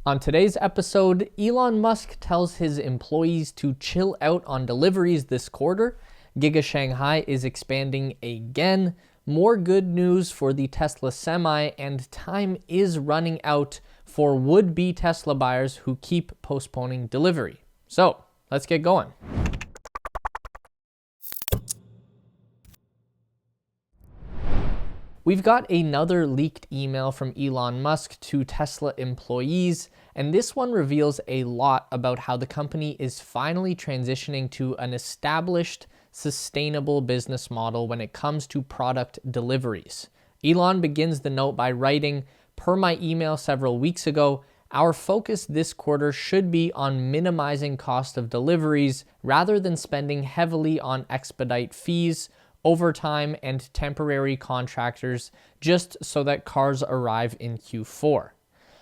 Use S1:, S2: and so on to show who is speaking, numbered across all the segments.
S1: On today's episode, Elon Musk tells his employees to chill out on deliveries this quarter. Giga Shanghai is expanding again. More good news for the Tesla Semi, and time is running out for would-be Tesla buyers who keep postponing delivery. So, let's get going. We've got another leaked email from Elon Musk to Tesla employees, and this one reveals a lot about how the company is finally transitioning to an established, sustainable business model when it comes to product deliveries. Elon begins the note by writing, "Per my email several weeks ago, our focus this quarter should be on minimizing cost of deliveries rather than spending heavily on expedite fees, overtime, and temporary contractors just so that cars arrive in Q4.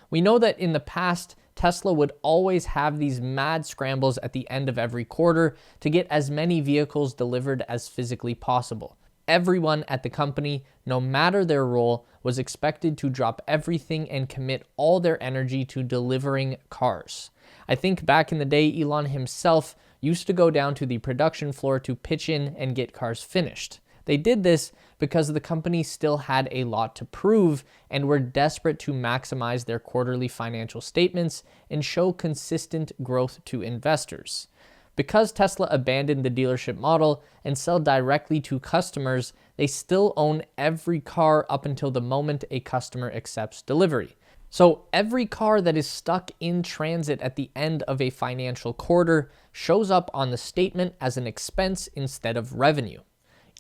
S1: We know that in the past, Tesla would always have these mad scrambles at the end of every quarter to get as many vehicles delivered as physically possible. Everyone at the company, no matter their role, was expected to drop everything and commit all their energy to delivering cars. I think back in the day, Elon himself used to go down to the production floor to pitch in and get cars finished. They did this because the company still had a lot to prove and were desperate to maximize their quarterly financial statements and show consistent growth to investors. Because Tesla abandoned the dealership model and sell directly to customers, they still own every car up until the moment a customer accepts delivery. So every car that is stuck in transit at the end of a financial quarter shows up on the statement as an expense instead of revenue.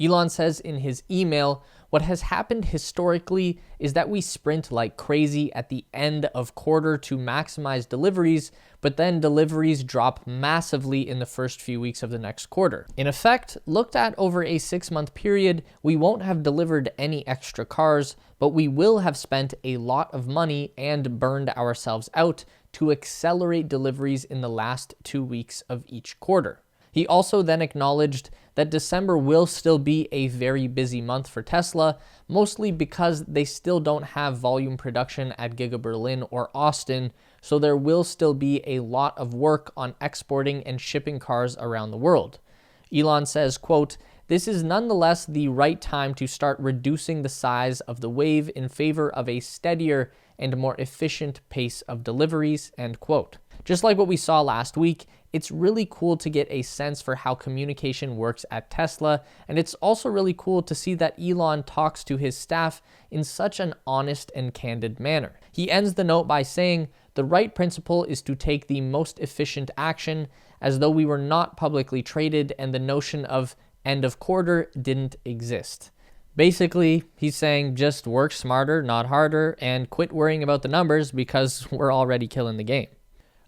S1: Elon says in his email, "What has happened historically is that we sprint like crazy at the end of quarter to maximize deliveries, but then deliveries drop massively in the first few weeks of the next quarter. In effect, looked at over a 6-month period, we won't have delivered any extra cars, but we will have spent a lot of money and burned ourselves out to accelerate deliveries in the last 2 weeks of each quarter." He also then acknowledged that December will still be a very busy month for Tesla, mostly because they still don't have volume production at Giga Berlin or Austin, so there will still be a lot of work on exporting and shipping cars around the world. Elon says, quote, "This is nonetheless the right time to start reducing the size of the wave in favor of a steadier and more efficient pace of deliveries," end quote. Just like what we saw last week, it's really cool to get a sense for how communication works at Tesla, and it's also really cool to see that Elon talks to his staff in such an honest and candid manner. He ends the note by saying, "The right principle is to take the most efficient action, as though we were not publicly traded and the notion of end of quarter didn't exist." Basically, he's saying just work smarter, not harder, and quit worrying about the numbers because we're already killing the game.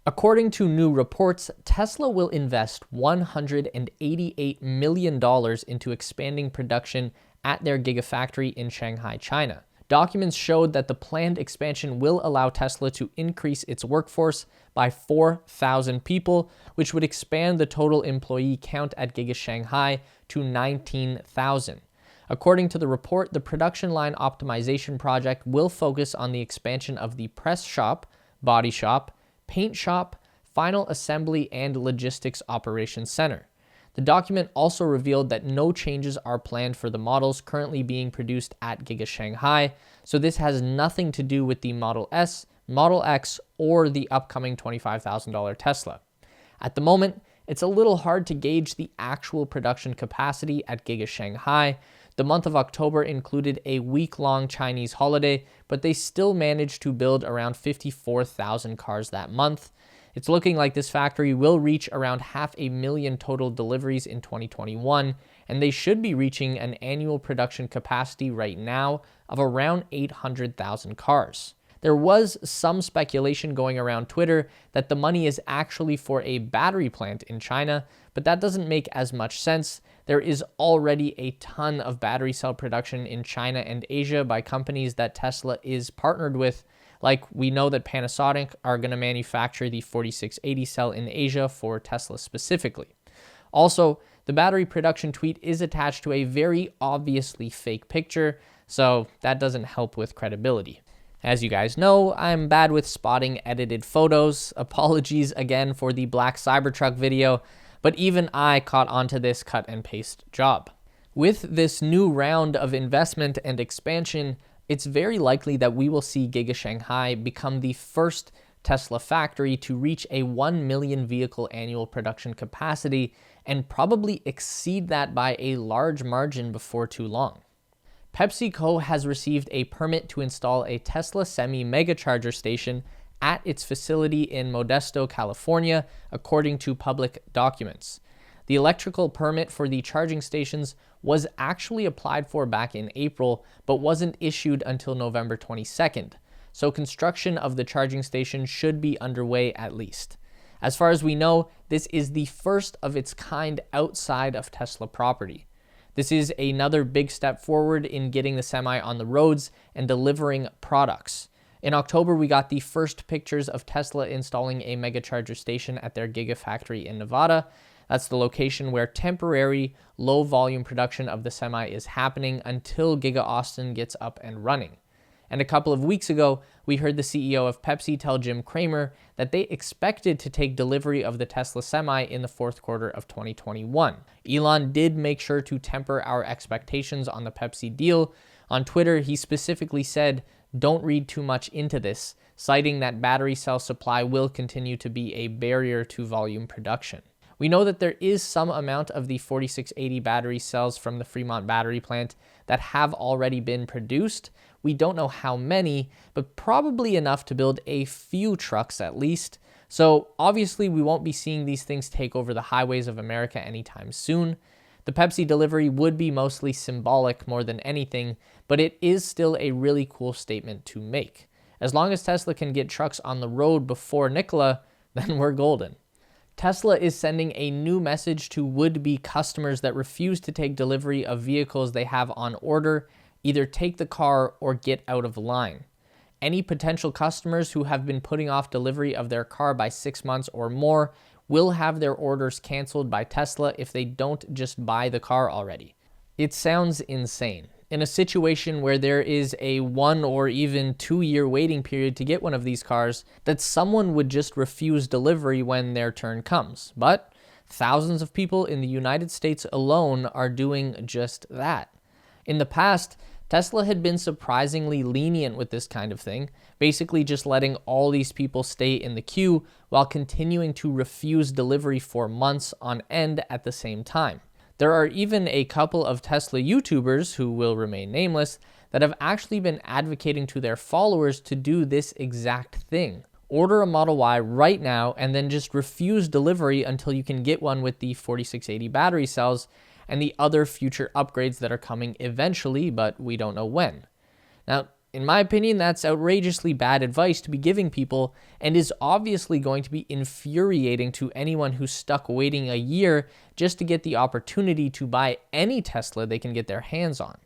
S1: According to new reports, Tesla will invest $188 million into expanding production at their Gigafactory in Shanghai, China. Documents showed that the planned expansion will allow Tesla to increase its workforce by 4,000 people, which would expand the total employee count at Giga Shanghai to 19,000. According to the report, the production line optimization project will focus on the expansion of the press shop, body shop, paint shop, final assembly, and logistics operations center. The document also revealed that no changes are planned for the models currently being produced at Giga Shanghai, so this has nothing to do with the Model S, Model X, or the upcoming $25,000 Tesla. At the moment, it's a little hard to gauge the actual production capacity at Giga Shanghai. The month of October included a week-long Chinese holiday, but they still managed to build around 54,000 cars that month. It's looking like this factory will reach around 500,000 total deliveries in 2021, and they should be reaching an annual production capacity right now of around 800,000 cars. There was some speculation going around Twitter that the money is actually for a battery plant in China, but that doesn't make as much sense. There is already a ton of battery cell production in China and Asia by companies that Tesla is partnered with. Like, we know that Panasonic are going to manufacture the 4680 cell in Asia for Tesla specifically. Also, the battery production tweet is attached to a very obviously fake picture, so that doesn't help with credibility. As you guys know, I'm bad with spotting edited photos. Apologies again for the black Cybertruck video, but even I caught onto this cut and paste job. With this new round of investment and expansion, it's very likely that we will see Giga Shanghai become the first Tesla factory to reach a 1 million vehicle annual production capacity and probably exceed that by a large margin before too long. PepsiCo has received a permit to install a Tesla semi-mega charger station at its facility in Modesto, California, according to public documents. The electrical permit for the charging stations was actually applied for back in April, but wasn't issued until November 22nd. So construction of the charging station should be underway at least. As far as we know, this is the first of its kind outside of Tesla property. This is another big step forward in getting the Semi on the roads and delivering products. In October, we got the first pictures of Tesla installing a mega charger station at their Gigafactory in Nevada. That's the location where temporary low volume production of the Semi is happening until Giga Austin gets up and running. And a couple of weeks ago, we heard the CEO of Pepsi tell Jim Cramer that they expected to take delivery of the Tesla Semi in the fourth quarter of 2021. Elon did make sure to temper our expectations on the Pepsi deal. On Twitter, he specifically said, "Don't read too much into this," citing that battery cell supply will continue to be a barrier to volume production. We know that there is some amount of the 4680 battery cells from the Fremont battery plant that have already been produced. We don't know how many, but probably enough to build a few trucks at least. So obviously we won't be seeing these things take over the highways of America anytime soon. The Pepsi delivery would be mostly symbolic more than anything, but it is still a really cool statement to make. As long as Tesla can get trucks on the road before Nikola, then we're golden. Tesla is sending a new message to would-be customers that refuse to take delivery of vehicles they have on order. Either take the car or get out of line. Any potential customers who have been putting off delivery of their car by 6 months or more will have their orders canceled by Tesla if they don't just buy the car already. It sounds insane. In a situation where there is a 1 or even 2 year waiting period to get one of these cars, that someone would just refuse delivery when their turn comes. But thousands of people in the United States alone are doing just that. In the past, Tesla had been surprisingly lenient with this kind of thing, basically just letting all these people stay in the queue while continuing to refuse delivery for months on end at the same time. There are even a couple of Tesla YouTubers, who will remain nameless, that have actually been advocating to their followers to do this exact thing. Order a Model Y right now and then just refuse delivery until you can get one with the 4680 battery cells and the other future upgrades that are coming eventually, but we don't know when. Now, in my opinion, that's outrageously bad advice to be giving people and is obviously going to be infuriating to anyone who's stuck waiting a year just to get the opportunity to buy any Tesla they can get their hands on.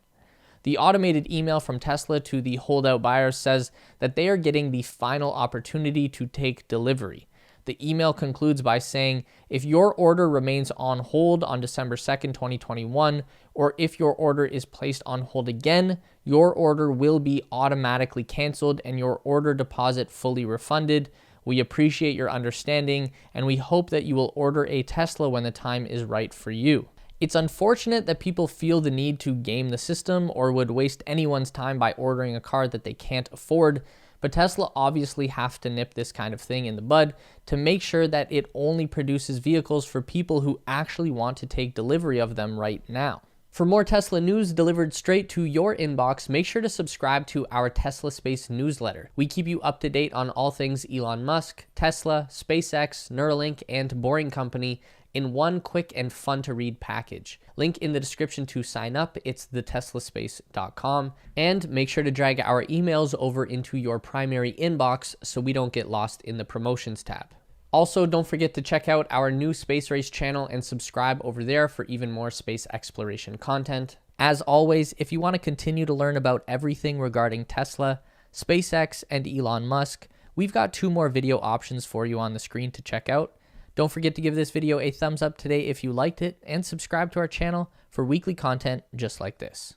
S1: The automated email from Tesla to the holdout buyers says that they are getting the final opportunity to take delivery. The email concludes by saying, if your order remains on hold on December 2nd, 2021, or if your order is placed on hold again, your order will be automatically canceled and your order deposit fully refunded. We appreciate your understanding, and we hope that you will order a Tesla when the time is right for you. It's unfortunate that people feel the need to game the system or would waste anyone's time by ordering a car that they can't afford, but Tesla obviously have to nip this kind of thing in the bud to make sure that it only produces vehicles for people who actually want to take delivery of them right now. For more Tesla news delivered straight to your inbox, make sure to subscribe to our Tesla Space newsletter. We keep you up to date on all things Elon Musk, Tesla, SpaceX, Neuralink, and Boring Company in one quick and fun to read package. Link in the description to sign up. It's theteslaspace.com. And make sure to drag our emails over into your primary inbox so we don't get lost in the promotions tab. Also, don't forget to check out our new Space Race channel and subscribe over there for even more space exploration content. As always, if you want to continue to learn about everything regarding Tesla, SpaceX, and Elon Musk, we've got 2 more video options for you on the screen to check out. Don't forget to give this video a thumbs up today if you liked it, and subscribe to our channel for weekly content just like this.